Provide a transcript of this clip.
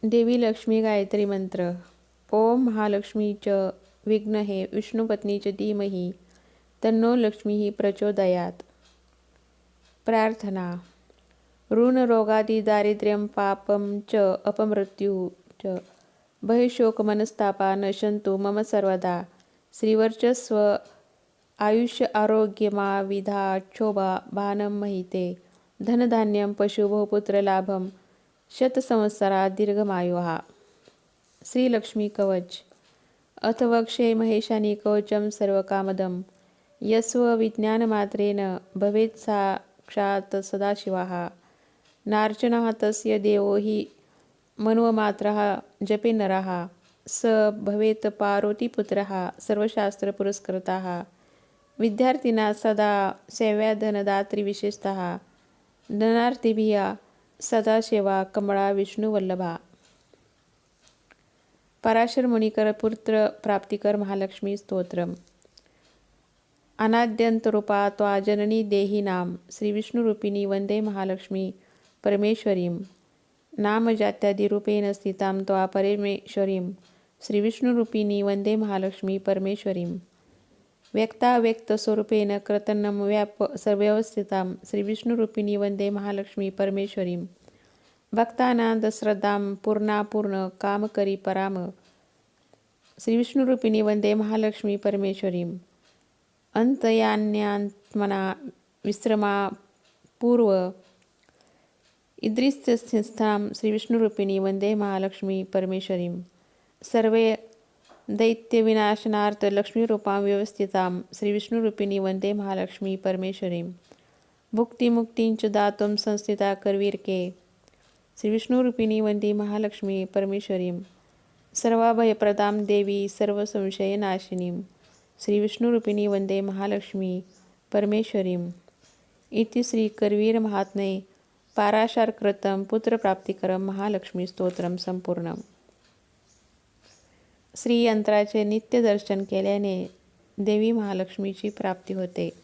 देवी लक्ष्मी गायत्री मंत्र. ओम महालक्ष्मी च विघ्नहे विष्णुपत्नी च धीमहि तन्नो लक्ष्मीः प्रचोदयात्. प्रार्थना. ऋण रोगादि दारिद्र्यं पापं च अपमृत्युः च भयशोक मनस्तापा नश्यन्तु मम सर्वदा. श्रीवर्चस्व आयुष्य आरोग्यमा विधा क्षोभा भानं महिते धनधान्यं पशु बहुपुत्र लाभम शतसंवत्सरा दीर्घमायुः. श्रीलक्ष्मी कवच. अथ वक्षे महेशानी कवचं सर्वकामदं यस्व विज्ञानमात्रेण भवेत् साक्षात् सदाशिवः. नार्चनः तस्य देवो हि मन्वमात्रः जपे नरः स भवेत् पार्वतीपुत्रः सर्वशास्त्रपुरस्कृतः. विद्यार्थिना सदा सेव्या धनदात्री विशेषतः धनार्थिभिः सदा सेवा कमळा विष्णुवल्लभा. पराशर मुनिकर पुत्र प्राप्तिकर महालक्ष्मी स्तोत्रम. अनाद्यंतरूपा त्वा जननी देहिनां श्रीविष्णुरूपिणी वंदे महालक्ष्मी परमेश्वरीं. नामजात्यादिरूपेण स्थितां त्वा परमेश्वरीं श्रीविष्णुरूपिणी वंदे महालक्ष्मी परमेश्वरीं. व्यक्ताव्यक्तस्वरूपेण कृतनं व्यवस्थितां श्रीविष्णुरूपिणी वंदे महालक्ष्मी परमेश्वरीं. भक्तानां श्रद्धां पूर्णापूर्ण कामकरी पराम श्रीविष्णुरूपिणी वंदे महालक्ष्मी परमेश्वरीं. अंतयान्यात्मना विश्रमा पूर्व इद्रिस्तस्थां श्रीविष्णुरूपिणी वंदे महालक्ष्मी परमेश्वरीं. सर्वे दैत्यविनाशनार्थ लक्ष्मीरूपां व्यवस्थितां श्रीविष्णुरूपिणी वंदे महालक्ष्मी परमेश्वरीं. भुक्तिमुक्तिं च दातुं संस्थिता करवीरके श्रीविष्णुरूपिणी वंदे महालक्ष्मी परमेश्वरीं. सर्वाभयप्रदां देवी सर्वसंशयनाशिनीं श्रीविष्णुरूपिणी वंदे महालक्ष्मी परमेश्वरीं. इति श्री करवीर महात्म्ये पाराशरकृतं पुत्रप्राप्तिकरं महालक्ष्मी स्तोत्रम संपूर्णम. श्री यंत्राचे नित्य दर्शन केल्याने देवी महालक्ष्मीची प्राप्ती होते.